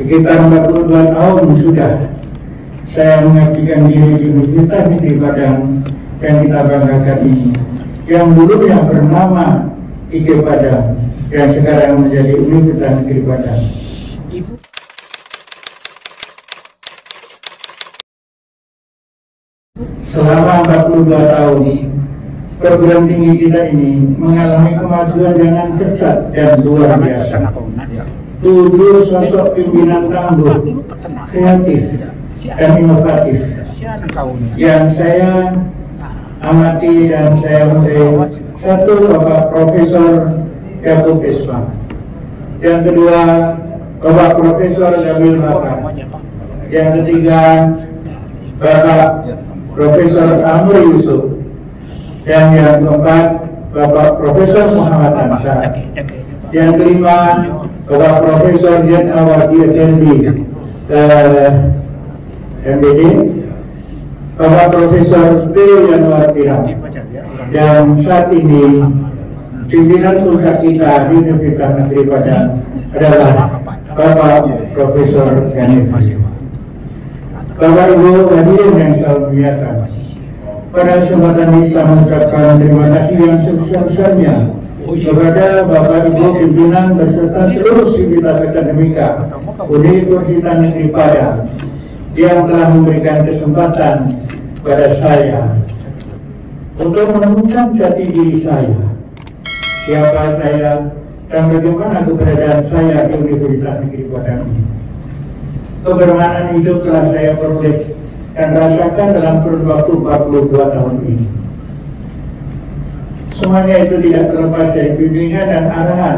Sekitar 42 tahun sudah saya mengabdikan diri di Universitas Negeri Padang yang kita banggakan ini, yang dulunya bernama IK Padang, yang sekarang menjadi Universitas Negeri Padang. Selama 42 tahun, perguruan tinggi kita ini mengalami kemajuan dengan cepat dan luar biasa. 7 sosok pimpinan tangguh, kreatif, dan inovatif yang saya amati dan saya mulai. Satu, Bapak Profesor Yakub Esma. Yang kedua, Bapak Profesor Jamil Bakar. Yang ketiga, Bapak Profesor Amr Yusuf. Dan yang keempat, Bapak Profesor Muhammad Ansar. Yang kelima, Bapak Profesor Jen Awati Effendi, MBD. Bapak Profesor P. Yanwar. Dan saat ini pimpinan puncak kita di Universitas Negeri Padang adalah Bapak Profesor Ganif. Bapak Ibu hadirin yang saya muliakan, pada kesempatan ini saya mengucapkan terima kasih yang sebesar-besarnya kepada Bapak Ibu pimpinan beserta seluruh sivitas akademika Universitas Negeri Padang yang telah memberikan kesempatan pada saya untuk menemukan jati diri saya, siapa saya, dan bagaimana keberadaan saya di Universitas Negeri Padang ini. Kebermanfaatan hidup telah saya peroleh dan rasakan dalam kurun waktu 42 tahun ini. Semuanya itu tidak terlepas dari bimbingan dan arahan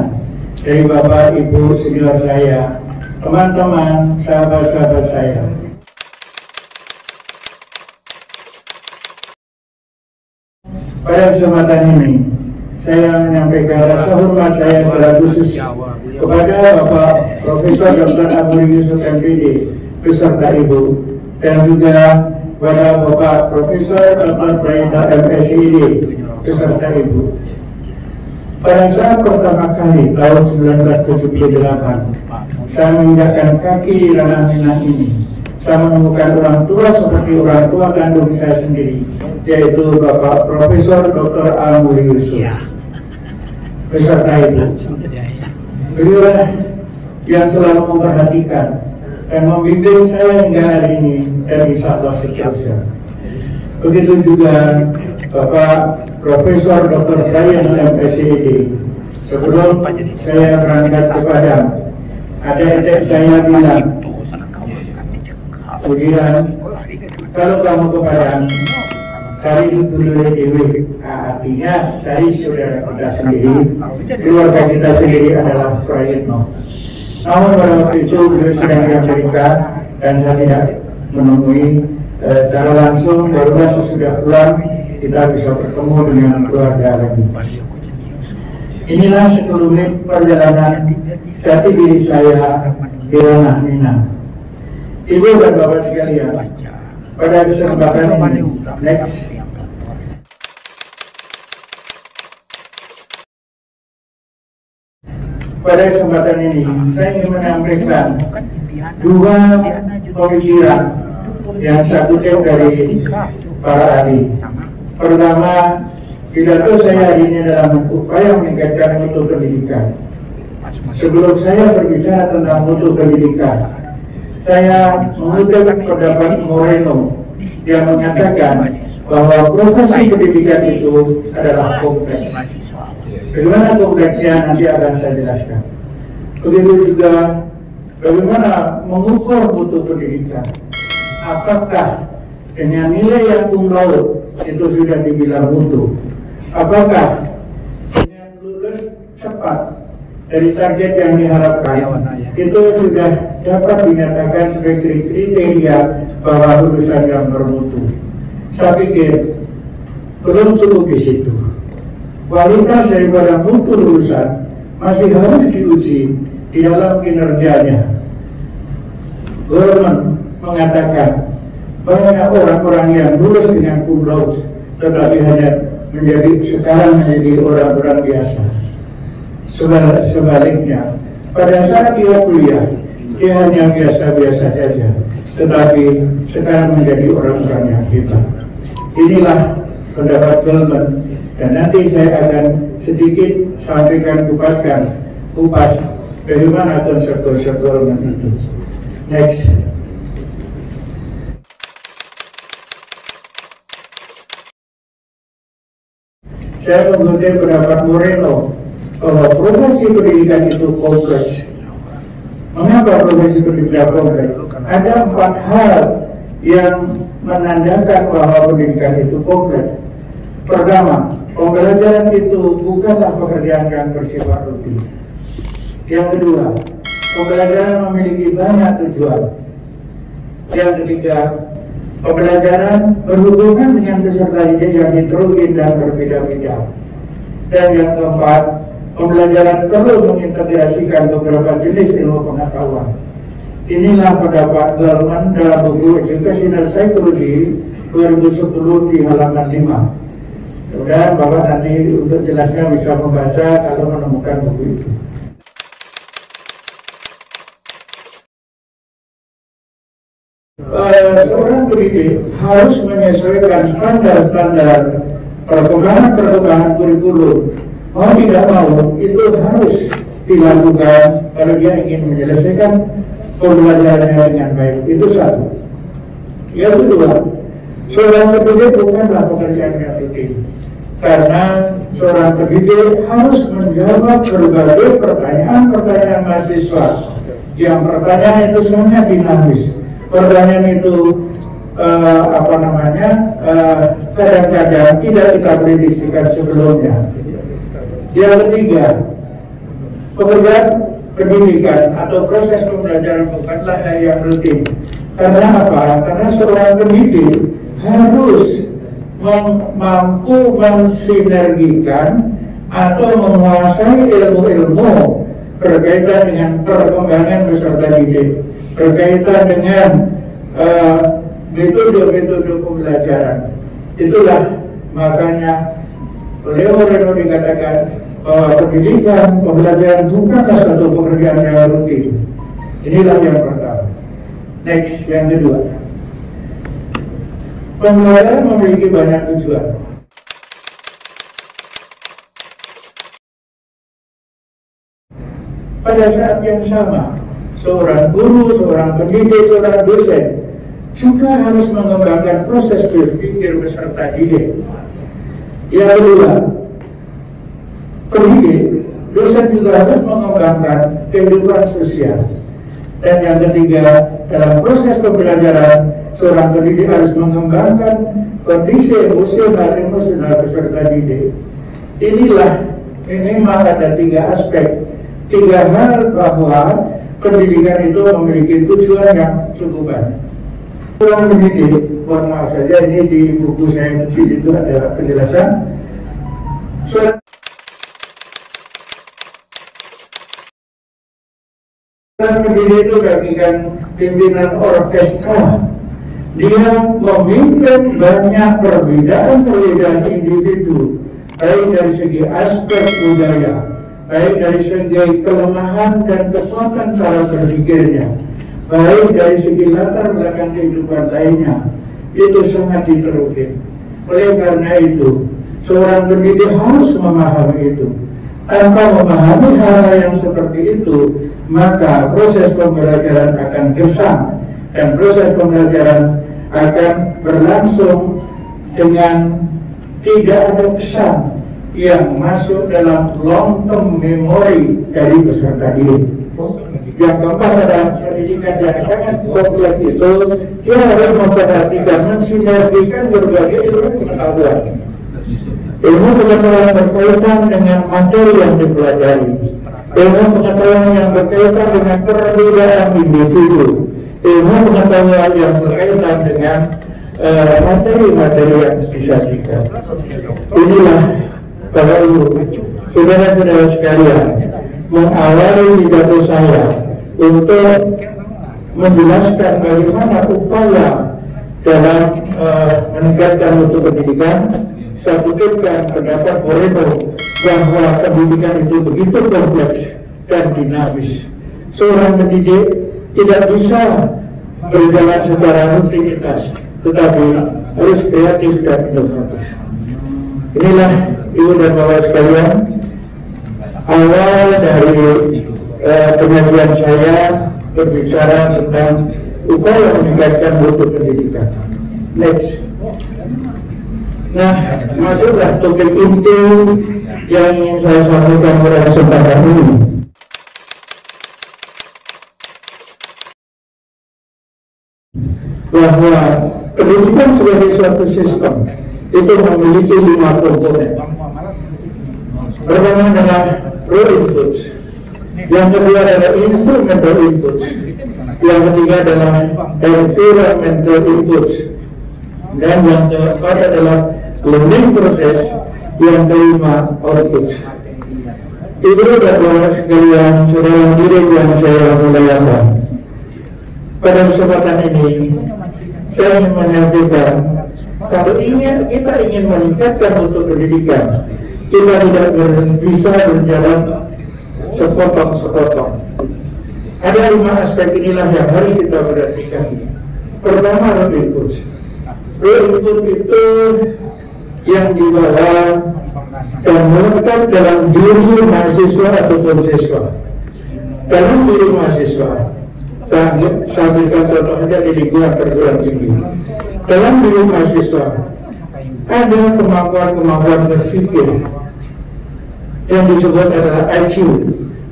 dari Bapak Ibu senior saya, teman-teman, sahabat-sahabat saya. Pada kesempatan ini, saya menyampaikan rasa hormat saya secara khusus kepada Bapak Profesor Dr. Amr Yusuf MPD beserta Ibu, dan juga kepada Bapak Profesor Dr. Praita MSID beserta Ibu. Pada saat pertama kali tahun 1978, saya menginjakkan kaki di ranah Minang ini. Saya menemukan orang tua seperti orang tua kandung saya sendiri, yaitu Bapak Profesor Dr. Amr Yusuf beserta Ibu. Beliau yang selalu memperhatikan dan membimbing saya hingga hari ini, dan insya Allah seterusnya. Begitu juga Bapak Profesor Dr. Brian MSID. Sebelum saya berangkat ke Padang, ada etek saya bilang, ujian, kalau kamu ke Padang, cari sedulur dewi. Artinya cari saudara kita sendiri, keluarga kita sendiri adalah Prayitno. Namun pada waktu itu beliau sedang di Amerika dan saya tidak menemui secara langsung. Barulah sesudah pulang kita bisa bertemu dengan keluarga lagi. Inilah sekelumit perjalanan jati diri saya di ranah Minang. Ibu dan Bapak sekalian, pada kesempatan ini, next. Pada kesempatan ini, saya ingin menyampaikan 2 pemikiran yang saya kutip dari para ahli. Pertama, pidato saya hari ini adalah upaya meningkatkan mutu pendidikan. Sebelum saya berbicara tentang mutu pendidikan, saya mengutip pendapat Moreno yang mengatakan bahwa profesi pendidikan itu adalah kompleks. Bagaimana kompleksnya nanti akan saya jelaskan. Begitu juga bagaimana mengukur mutu pendidikan. Apakah dengan nilai yang cum laude itu sudah dibilang mutu? Apakah dengan lulus cepat dari target yang diharapkan itu sudah dapat dinyatakan sebagai kriteria bahwa lulusan yang bermutu? Saya pikir belum cukup di situ. Kualitas daripada mutu lulusan masih harus diuji di dalam kinerjanya. Government mengatakan banyak orang-orang yang lulus dengan cum laude tetapi hanya sekarang menjadi orang-orang biasa. Sebaliknya, pada saat dia kuliah, dia hanya biasa-biasa saja, tetapi sekarang menjadi orang-orang yang hebat. Inilah pendapat Goldman, dan nanti saya akan sedikit sampaikan kupas bagaimana konsep-konsep Goldman itu. Next. Saya mengutip pendapat Moreno bahwa profesi pendidikan itu kompleks. Mengapa profesi pendidikan kompleks? Ada 4 hal yang menandakan bahwa pendidikan itu kompleks. Pertama, pembelajaran itu bukanlah pekerjaan yang bersifat rutin. Yang kedua, pembelajaran memiliki banyak tujuan. Yang ketiga, pembelajaran berhubungan dengan peserta didik yang heterogen dan berbeda-beda. Dan yang keempat, pembelajaran perlu mengintegrasikan beberapa jenis ilmu pengetahuan. Inilah pendapat Goldman dalam buku Educational Psychology 2010 di halaman 5. Kemudian Bapak nanti untuk jelasnya bisa membaca kalau menemukan buku itu. Seorang pendidik harus menyesuaikan standar-standar perkembangan kurikulum. Mau tidak mau itu harus dilakukan kalau dia ingin menyelesaikan pembelajarannya dengan baik. Itu satu. Yang kedua, seorang pendidik bukanlah pekerjaan yang rutin, karena seorang pendidik harus menjawab berbagai pertanyaan mahasiswa. Yang pertanyaan itu sangat dinamis. Pertanyaan itu kadang-kadang tidak kita prediksikan sebelumnya. Yang ketiga, pekerjaan pendidikan atau proses pembelajaran bukanlah hal yang rutin. Karena apa? Karena seorang pendidik harus mampu mensinergikan atau menguasai ilmu-ilmu berkaitan dengan perkembangan peserta didik, berkaitan dengan metode-metode pembelajaran. Itulah makanya oleh Moreno dikatakan bahwa pendidikan, pembelajaran bukanlah satu pekerjaan yang rutin. Inilah yang pertama. Next, yang kedua, pembelajaran memiliki banyak tujuan. Pada saat yang sama, seorang guru, seorang pendidik, seorang dosen juga harus mengembangkan proses berpikir peserta didik. Yang kedua, pendidik, dosen juga harus mengembangkan kehidupan sosial. Dan yang ketiga, dalam proses pembelajaran, seorang pendidik harus mengembangkan kondisi emosional peserta didik. Inilah minimal ada 3 aspek, 3 hal bahwa pendidikan itu memiliki tujuan yang cukup banyak. Seorang pendidik, mohon maaf saja ini di buku saya kecil itu ada penjelasan. Seorang pendidik itu bagikan pimpinan orkestra. Dia memimpin banyak perbedaan individu, baik dari segi aspek budaya, baik dari segi kelemahan dan kekuatan cara berpikirnya, baik dari segi latar belakang kehidupan lainnya. Itu sangat heterogen. Oleh karena itu, seorang pendidik harus memahami itu. Tanpa memahami hal yang seperti itu, maka proses pembelajaran akan gersang dan proses pembelajaran akan berlangsung dengan tidak ada kesan yang masuk dalam long term memory dari peserta didik. Yang keempat adalah pendidikan yang sangat kompleks itu, dia harus memperhatikan, mensinergikan berbagai ilmu pengetahuan. Ilmu pengetahuan berkaitan dengan materi yang dipelajari, ilmu pengetahuan yang berkaitan dengan perbedaan individu, ilmu pengetahuan yang berkaitan dengan materi-materi yang disajikan. Inilah Bapak Ibu, saudara-saudara sekalian, mengawali pidato saya untuk menjelaskan bagaimana upaya dalam meningkatkan mutu pendidikan. Saya kutipkan pendapat Moreno bahwa pendidikan itu begitu kompleks dan dinamis. Seorang pendidik tidak bisa berjalan secara rutinitas, tetapi harus kreatif dan inovatif. Inilah Ibu dan Bapak sekalian, awal dari pengajian saya berbicara tentang upaya meningkatkan mutu pendidikan. Next. Nah, masuklah topik inti yang ingin saya sampaikan pada kesempatan ini. Bahwa pendidikan sebagai suatu sistem itu memiliki 5 komponen. Pertama adalah raw inputs, yang kedua adalah instrumental inputs, yang ketiga adalah environmental inputs, dan yang keempat adalah learning process, yang kelima outputs. Ibu dan bapak sekalian, saudara hadirin yang saya muliakan, pada kesempatan ini saya ingin menyampaikan, kalau kita ingin meningkatkan mutu pendidikan, kita tidak bisa berjalan sepotong-sepotong. Ada 5 aspek inilah yang harus kita perhatikan. Pertama, raw input. Raw input itu yang dibawa dan melekat dalam diri mahasiswa ataupun siswa. Dalam diri mahasiswa, saya berikan contoh saja di lingkungan perguruan tinggi. Dalam diri mahasiswa ada kemampuan berpikir yang disebut adalah IQ,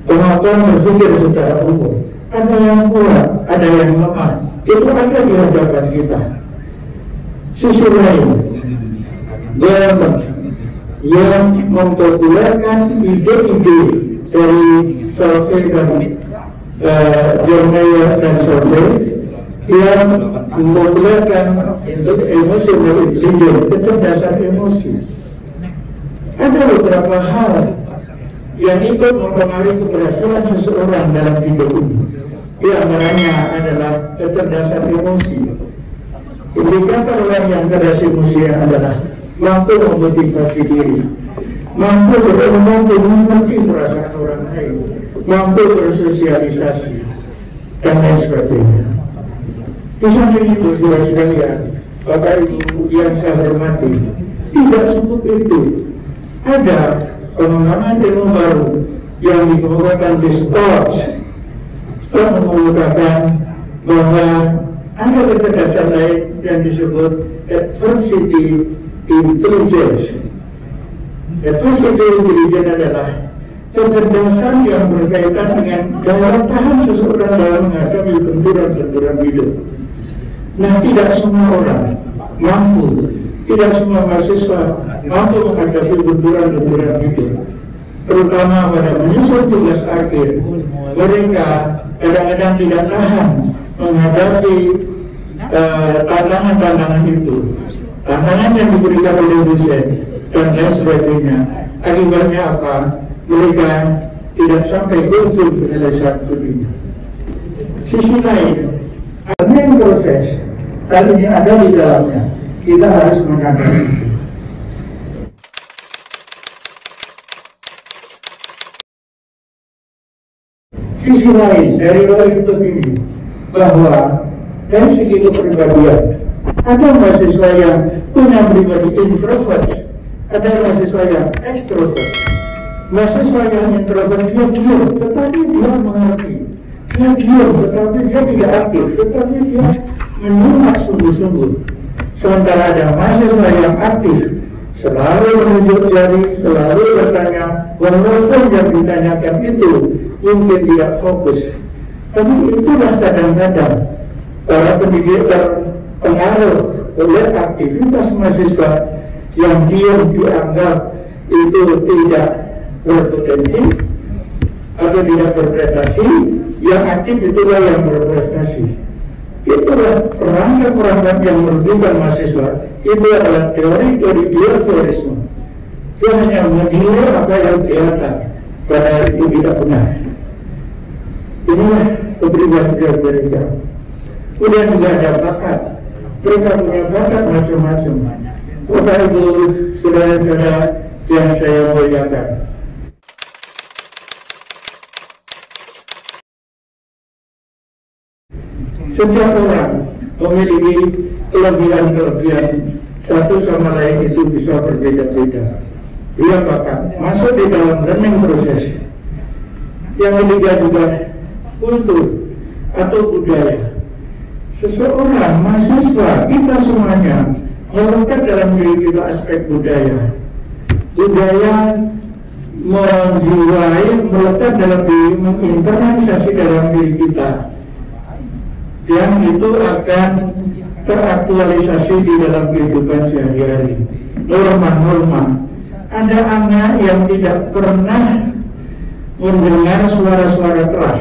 kemampuan berpikir secara umum. Ada yang kuat, ada yang lemah. Itu ada di hadapan kita. Sisi lain, government yang mempopulerkan ide-ide dari survei dan jurnal dan survei yang mempopulerkan emotional intelligence, kecerdasan emosi. Ada beberapa hal yang ikut mempengaruhi keberhasilan seseorang dalam hidup ini. Di antaranya adalah kecerdasan emosi. Indikator orang yang cerdas emosi adalah mampu memotivasi diri, mampu mengerti perasaan orang lain, mampu bersosialisasi, dan lain sebagainya. Di samping itu, saudara sekalian, Bapak Ibu yang saya hormati, tidak cukup itu. Ada pengembangan ilmu baru yang dikemukakan di sports. Kita mengemukakan bahwa ada kecerdasan lain yang disebut adversity intelligence. Adversity intelligence adalah kecerdasan yang berkaitan dengan daya tahan seseorang dalam menghadapi benturan-benturan hidup. Nah, tidak semua orang mampu, tidak semua mahasiswa mampu menghadapi benturan-benturan hidup, terutama pada menyusun tugas akhir. Mereka kadang-kadang tidak tahan menghadapi tantangan-tantangan itu, tantangan yang diberikan oleh dosen dan lain sebagainya. Akibatnya apa? Mereka tidak sampai ke ujung penyelesaian studinya. Sisi lain, learning proses hal ini ada di dalamnya. Kita harus menyadari itu. Sisi lain dari raw input ini, bahwa dari segi kepribadian, ada mahasiswa yang punya pribadi introvert, ada mahasiswa yang extrovert. Mahasiswa yang introvert dia diam, tetapi dia mengerti. Dia diam, tetapi dia tidak aktif, tetapi dia menyimak sungguh-sungguh. Sementara ada mahasiswa yang aktif, selalu menunjuk jari, selalu bertanya, walaupun yang ditanyakan itu mungkin tidak fokus. Tapi itulah kadang-kadang para pendidik terpengaruh oleh aktivitas mahasiswa yang diam dianggap itu tidak berpotensi atau tidak berprestasi, yang aktif itulah yang berprestasi. Itulah perangkap-perangkap yang merugikan mahasiswa. Itu adalah teori-teori behaviorisme. Dia hanya menilai apa yang kelihatan, padahal itu tidak benar. Inilah kepribadian mereka. Kemudian juga ada bakat. Mereka punya bakat macam-macam. Bapak Ibu, saudara-saudara yang saya muliakan, Setiap orang memiliki kelebihan-kelebihan, satu sama lain itu bisa berbeda-beda. Dia bahkan masuk di dalam learning proses. Yang ketiga juga kultur atau budaya. Seseorang mahasiswa, kita semuanya melekat dalam diri kita aspek budaya. Budaya menjiwai, melekat dalam diri, menginternalisasi dalam diri kita, yang itu akan teraktualisasi di dalam kehidupan sehari-hari. Norma-norma. Ada anak yang tidak pernah mendengar suara-suara keras,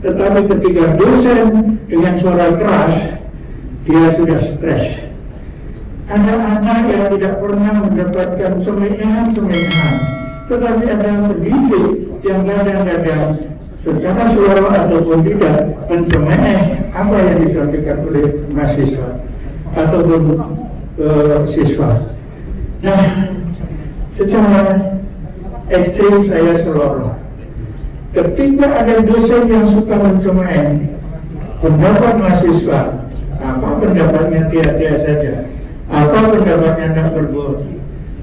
tetapi ketika dosen dengan suara keras, dia sudah stres. Ada anak yang tidak pernah mendapatkan semenyahan, tetapi ada pendidik yang kadang-kadang secara suara ataupun tidak mencemeh apa yang disampaikan oleh mahasiswa ataupun siswa. Nah, secara ekstrim saya selalu, ketika ada dosen yang suka mencemeh pendapat mahasiswa, apa pendapatnya tiada saja, apa pendapatnya tidak berbobot,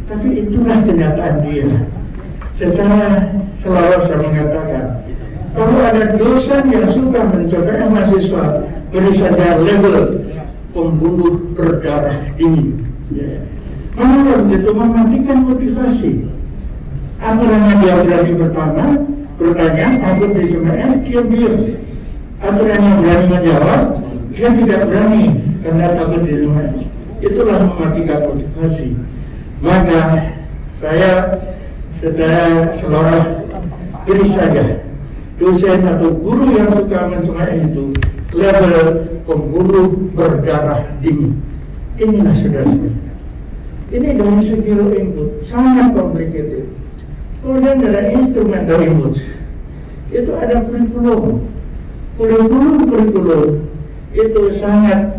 tapi itulah kenyataan dia. Secara selalu saya mengatakan, kalau ada dosen yang suka mencemeh mahasiswa, beri saja label pembunuh berdarah dingin. Mana itu mematikan motivasi. Aturannya dia berani bertanya, takut dicemeh, dia diam. Aturannya berani menjawab, dia tidak berani karena takut dicemeh. Itulah mematikan motivasi. Maka saya selalu beri saja dosen atau guru yang suka mencemeh itu label pembunuh berdarah dingin. Inilah saudara-saudara. Ini dari segi raw input sangat complicated. Kemudian dari instrumental input itu ada kurikulum itu sangat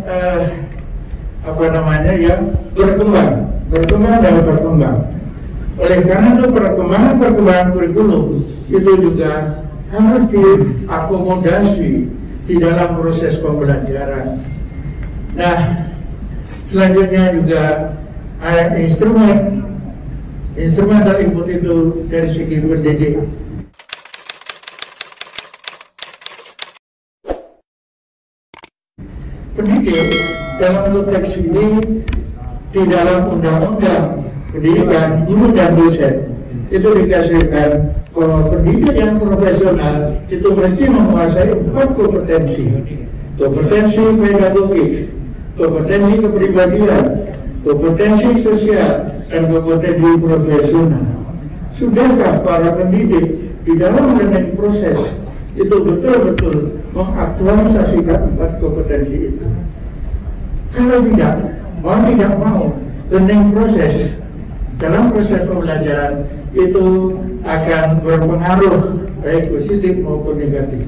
berkembang. Oleh karena itu perkembangan kurikulum itu juga harus diakomodasi di dalam proses pembelajaran. Nah, selanjutnya juga ada instrumental input itu dari segi pendidik. Pendidik dalam konteks ini di dalam undang-undang pendidikan guru dan dosen itu dikasihkan bahwa pendidik yang profesional itu mesti menguasai 4 kompetensi pedagogik, kompetensi kepribadian, kompetensi sosial, dan kompetensi profesional. Sudahkah para pendidik di dalam learning proses itu betul-betul mengaktualisasikan 4 kompetensi itu? Kalau tidak mau learning proses dalam proses pembelajaran itu akan berpengaruh baik positif maupun negatif.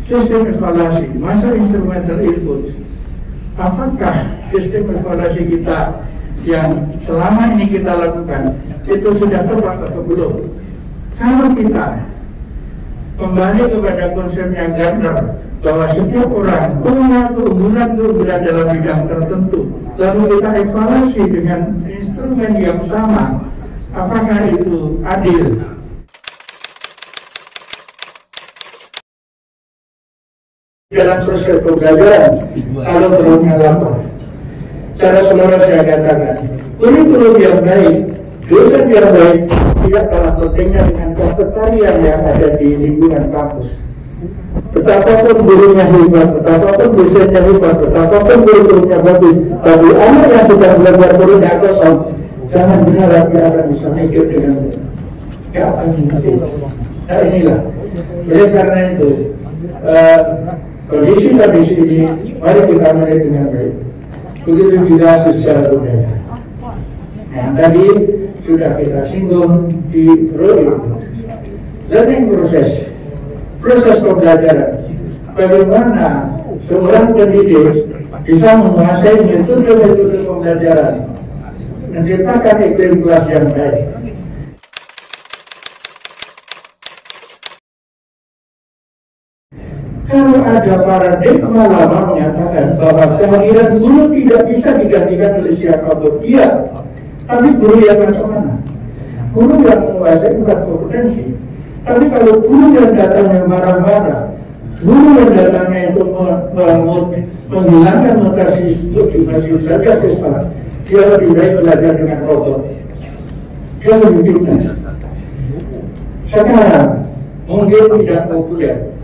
Sistem evaluasi, masa instrumental input. Apakah sistem evaluasi kita yang selama ini kita lakukan itu sudah tepat atau belum? Kalau kita kembali kepada konsepnya Gardner bahwa setiap orang punya keunggulan dalam bidang tertentu, lalu kita evaluasi dengan instrumen yang sama, apakah itu adil? Dalam proses pembelajaran, kalau belumnya lapor, cara seluruh saya katakan, kurikulum yang baik, dosen yang baik, tidak kalah pentingnya dengan kafetaria yang ada di lingkungan kampus. Betapapun gurunya hebat, betapapun dosennya hebat, betapapun kurikulumnya bagus, tapi anak yang sedang belajar gurunya kosong, jangan berharap dia akan bisa mikir dengan dia akan mengerti. Nah inilah, oleh karena itu kondisi ini mari kita melihat dengan baik. Begitu juga sosial budaya. Yang tadi sudah kita singgung di learning proses pembelajaran. Bagaimana seorang pendidik bisa menguasai metode pembelajaran, menciptakan iklim kelas yang baik. Kalau ada paradigma lama menyatakan bahwa kehadiran guru tidak bisa digantikan oleh siapapun. Iya, tapi guru yang macam mana? Guru yang menguasai bukan kompetensi. Tapi kalau guru yang datangnya marah-marah, guru yang datangnya itu menghilangkan motivasi saja siswa, dia lebih baik belajar dengan robot. Dia lebih pintar. Sekarang mungkin tidak populer,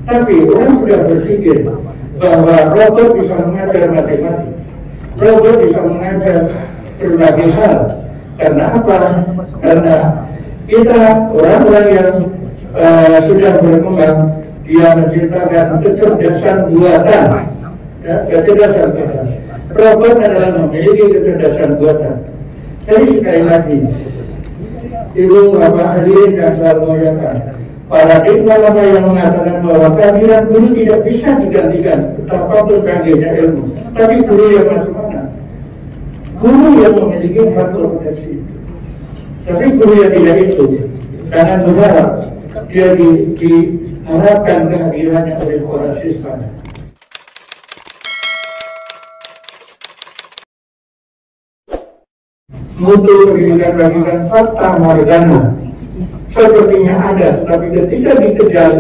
tapi orang sudah berpikir bahwa robot bisa mengajar matematik, robot bisa mengajar berbagai hal. Karena apa? Karena kita orang-orang yang sudah berkembang, dia menciptakan kecerdasan buatan, ya, kecerdasan buatan. Robot adalah memiliki kecerdasan buatan. Jadi sekali lagi, Ibu Bapak hadirin yang saya muliakan, paradigma lama yang mengatakan bahwa kehadiran guru tidak bisa digantikan betapapun canggihnya ilmu. Tapi guru yang macam mana? Guru yang memiliki 4 kompetensi itu. Tapi guru yang tidak itu, jangan berharap dia diharapkan kehadirannya oleh para siswa. Mutu pendidikan bagikan fakta morgana sepertinya ada, tapi ketika dikejar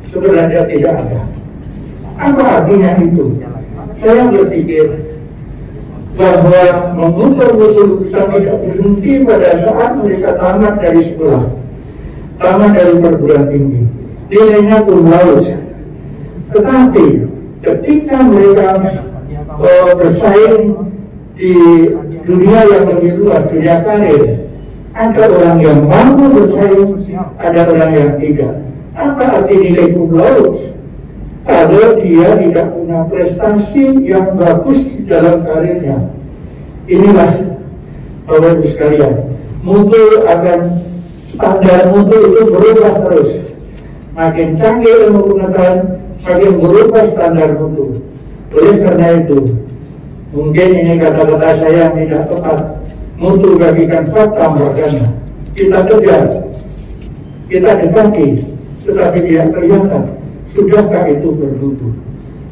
sebenarnya tidak ada. Apa artinya itu? Saya berpikir bahwa mengukur mutu lulusan tidak berhenti pada saat mereka tamat dari sekolah, tamat dari perguruan tinggi, nilainya cum laude. Tetapi ketika mereka bersaing di dunia yang lebih luas, dunia karir, ada orang yang mampu bersaing, ada orang yang tidak. Apa arti nilai cum laude? Kalau dia tidak punya prestasi yang bagus di dalam karirnya. Inilah Bapak Ibu sekalian, mutu akan standar mutu itu berubah terus. Makin canggih ilmu pengetahuan, makin berubah standar mutu. Oleh karena itu, mungkin ini kata-kata saya yang tidak tepat. Mutu bagikan fakta morgana. Kita kejar, kita dekati, tetapi tidak kelihatan. Sudahkah itu bermutu?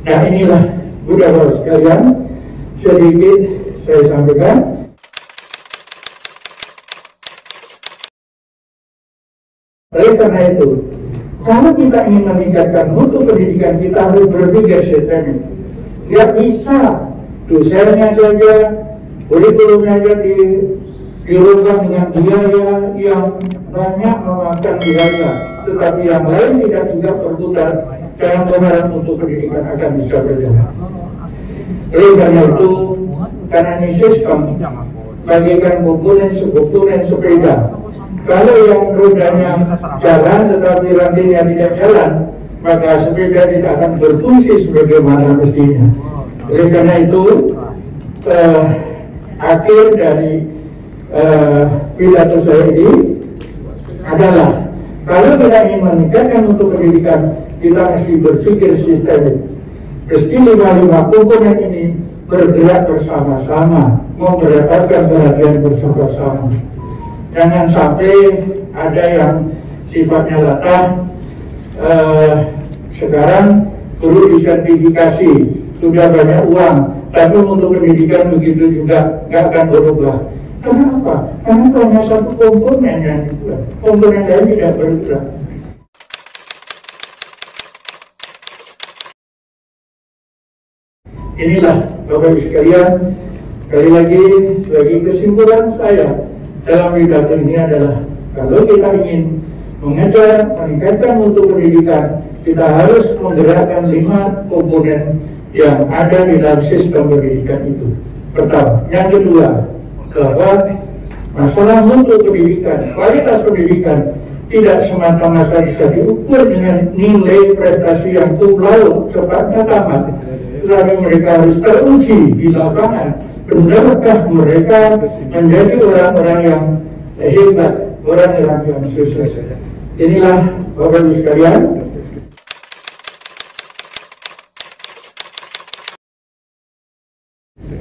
Nah inilah Bapak sekalian, sedikit saya sampaikan. Oleh karena itu, kalau kita ingin meningkatkan mutu pendidikan, kita harus berpikir sistemik. Nggak bisa dosennya saja, kurikulumnya saja dirubah dengan biaya yang banyak memakan biaya, tetapi yang lain tidak juga berputar. Jangan berharap untuk pendidikan akan bisa berjalan. Oleh karena itu, karena ini sistem, bagikan komponen sepeda. Kalau yang rodanya jalan tetapi rantingnya tidak jalan, maka sepeda tidak akan berfungsi sebagaimana mestinya. Oleh karena itu, akhir dari pidato saya ini adalah kalau kita ingin meningkatkan untuk pendidikan, kita mesti berpikir sistemik. Mesti 5 komponen ini bergerak bersama-sama, mendapatkan perhatian bersama-sama. Jangan sampai ada yang sifatnya latah. Sekarang guru disertifikasi, sudah banyak uang, tapi untuk pendidikan begitu juga nggak akan berubah. Kenapa? Karena itu hanya satu komponen yang dibuat, komponen lain tidak bergerak. Inilah Bapak Ibu sekalian, sekali lagi bagi kesimpulan saya dalam pidato ini adalah kalau kita ingin meningkatkan mutu pendidikan, kita harus menggerakkan 5 komponen yang ada di dalam sistem pendidikan itu. Pertama, yang kedua, bahwa masalah mutu pendidikan, kualitas pendidikan tidak semata-mata bisa diukur dengan nilai prestasi yang cum laude cepatnya tamat, tetapi mereka harus teruji di lapangan. Benarkah mereka menjadi orang-orang yang hebat, orang-orang yang sukses? Inilah Bapak Ibu sekalian.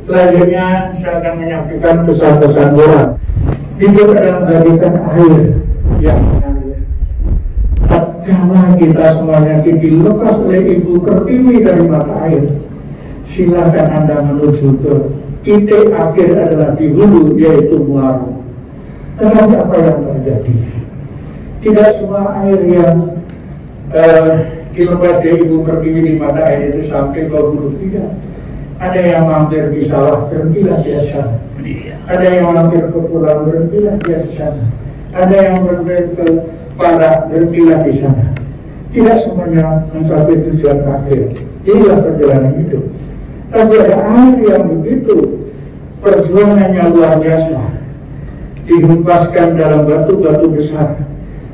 Selanjutnya saya akan menyampaikan pesan-pesan moral. Hidup adalah bagaikan air yang mengalir. karena kita semuanya dilepas oleh Ibu Pertiwi dari mata air, silakan Anda menuju ke titik akhir adalah di hulu, yaitu Muaro. Tetapi apa yang terjadi? Tidak semua air yang dilepas dari Ibu Pertiwi di mata air itu sampai ke hulu, tidak. Ada yang mampir di sawah, berhentilah di sana. Ada yang mampir ke pulau, berhentilah di sana. Ada yang mampir ke Parak, berhentilah di sana. Tidak semuanya mencapai tujuan akhir. Inilah perjalanan hidup. Tapi ada air yang begitu perjuangannya luar biasa, dihempaskan dalam batu-batu besar,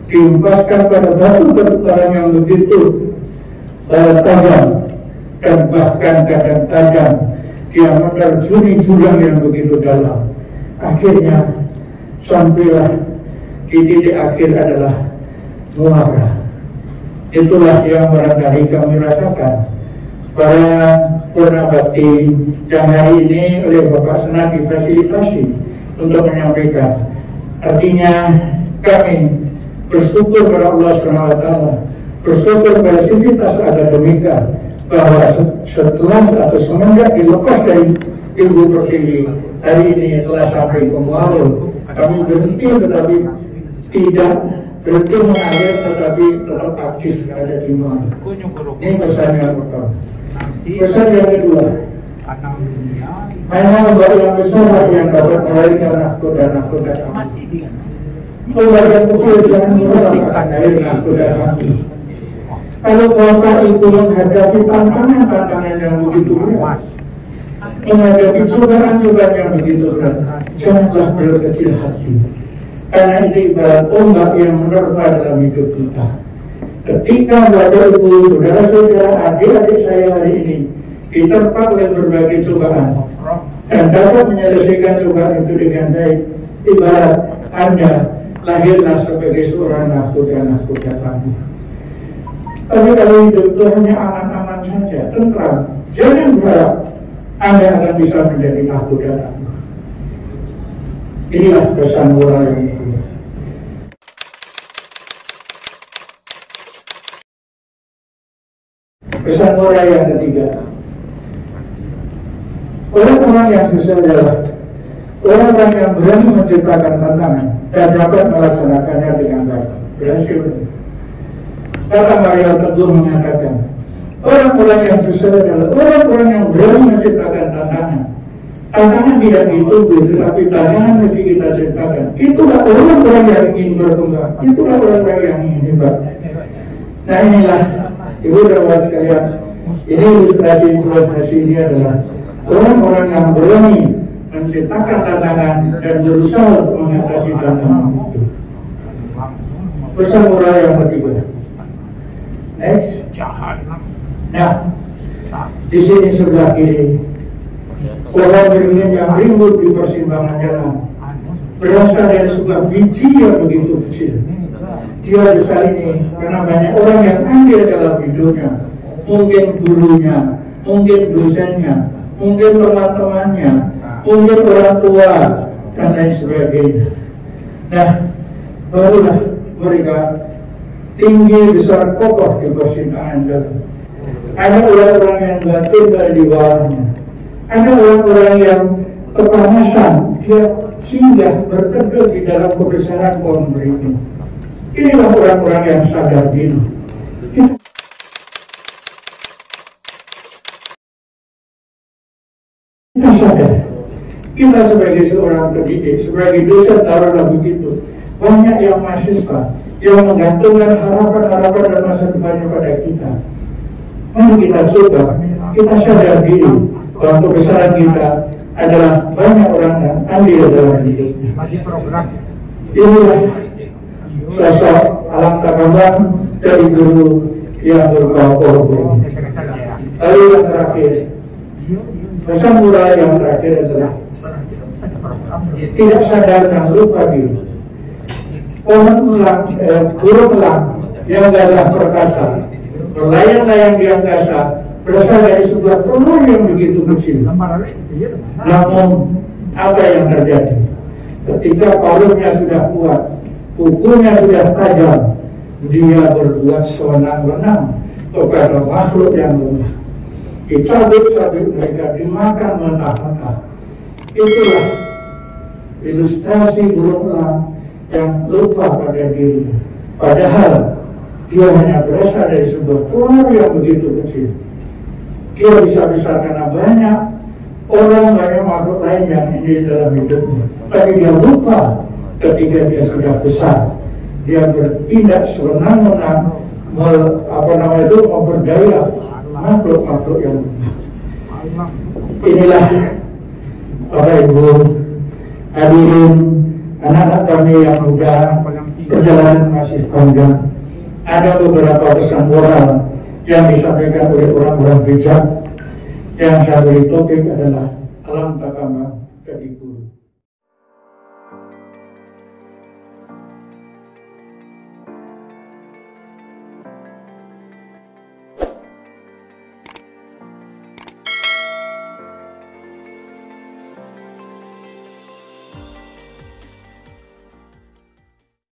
dihempaskan pada batu-batu karang yang begitu tajam, dan bahkan kadang-kadang dia menerjuni jurang yang begitu dalam. Akhirnya sampailah di titik akhir adalah Muara. Itulah yang barangkali kami rasakan para purnabakti yang hari ini oleh Bapak Senat difasilitasi untuk menyampaikan. Artinya kami bersyukur pada Allah SWT, bersyukur pada Sivitas Akademika, bahwa setelah atau semenjak dilepas dari Ibu Pertiwi, hari ini telah sampai ke Muaro. Kami berhenti tetapi tidak berhenti mengalir, tetapi tetap aktif ada di Muaro. Ini pesan yang pertama. Pesan yang kedua, hanya lembaga yang besar yang dapat melahirkan nahkoda kami. Lembaga kecil jangan menggunakan air nahkoda kami. Kalau Bapak itu menghadapi tantangan yang begitu berat, menghadapi cobaan-cobaan yang begitu berat, janganlah berkecil hati. Karena itu ibarat ombak yang menerpa dalam hidup kita. Ketika Bapak Ibu, saudara-saudara, adik-adik saya hari ini diterpa oleh berbagai cobaan dan dapat menyelesaikan cobaan itu dengan baik, ibarat Anda lahirlah sebagai seorang nahkoda kami. Tapi kalau hidup itu hanya aman-aman saja, tentram, jangan berharap Anda akan bisa menjadi nahkoda kami. Inilah pesan moral yang kedua. Pesan moral yang ketiga, orang-orang yang susah adalah orang-orang yang berani menciptakan tantangan dan dapat melaksanakannya dengan baik. Berhasil. Kata Mario Teguh mengatakan, orang-orang yang susah adalah orang-orang yang berani menciptakan tantangan. Tantangan tidak ditunggu, tetapi tantangan mesti kita ciptakan. Itulah orang-orang yang ingin berkembang. Itulah orang-orang yang ingin hebat. Nah inilah, Ibu dan Bapak sekalian, ini ilustrasi ini adalah orang-orang yang berani menciptakan tantangan dan berusaha untuk mengatasi tantangan itu. Pesan moral yang ketiga. Next. Nah, di sini sebelah kiri, orang beringin yang ribut di persimpangan jalan berasal dari sebuah biji yang begitu kecil. Dia besar ini karena banyak orang yang andil dalam hidupnya. Mungkin gurunya, mungkin dosennya, mungkin teman-temannya, mungkin orang tua, dan lain sebagainya. Nah, barulah mereka tinggi, besar, kokoh di persimpangan jalan. Ada orang-orang yang batin di bawahnya. Ada orang-orang yang kepanasan, dia singgah berteduh di dalam kebesaran pohon beringin. Inilah orang-orang yang sadar diri. Kita sadar, kita sebagai seorang pendidik, sebagai dosen taruhlah begitu, banyak yang mahasiswa yang menggantungkan harapan-harapan dan masa depannya pada kita. Mari kita coba, kita sadar diri bahwa kebesaran kita adalah banyak orang yang andil dalam hidupnya. Inilah sosok Alam Takabang dari guru yang berkokoh ini. Lalu yang terakhir, pesan moral yang terakhir adalah tidak sadar dan lupa diri. Burung elang yang gagah perkasa, melayang-layang di angkasa, berasal dari sebuah telur yang begitu kecil. Namun apa yang terjadi? Ketika palungnya sudah kuat, kukunya sudah tajam, dia berbuat sewenang-wenang kepada makhluk yang lemah. Dicabut-cabut mereka, dimakan mentah-mentah. Itulah ilustrasi burung elang yang lupa pada dirinya. Padahal dia hanya berasal dari sebuah pulau yang begitu kecil. Dia bisa-bisa karena banyak orang, banyak makhluk lain yang ini dalam hidupnya. Tapi dia lupa ketika dia sudah besar. Dia bertindak sewenang-wenang, memperdaya makhluk-makhluk yang lemah. Inilah Bapak Ibu hadirin, anak-anak kami yang muda, perjalanan masih panjang. Ada beberapa pesan moral yang disampaikan oleh orang-orang bijak. Yang saya beri topik adalah alam takama.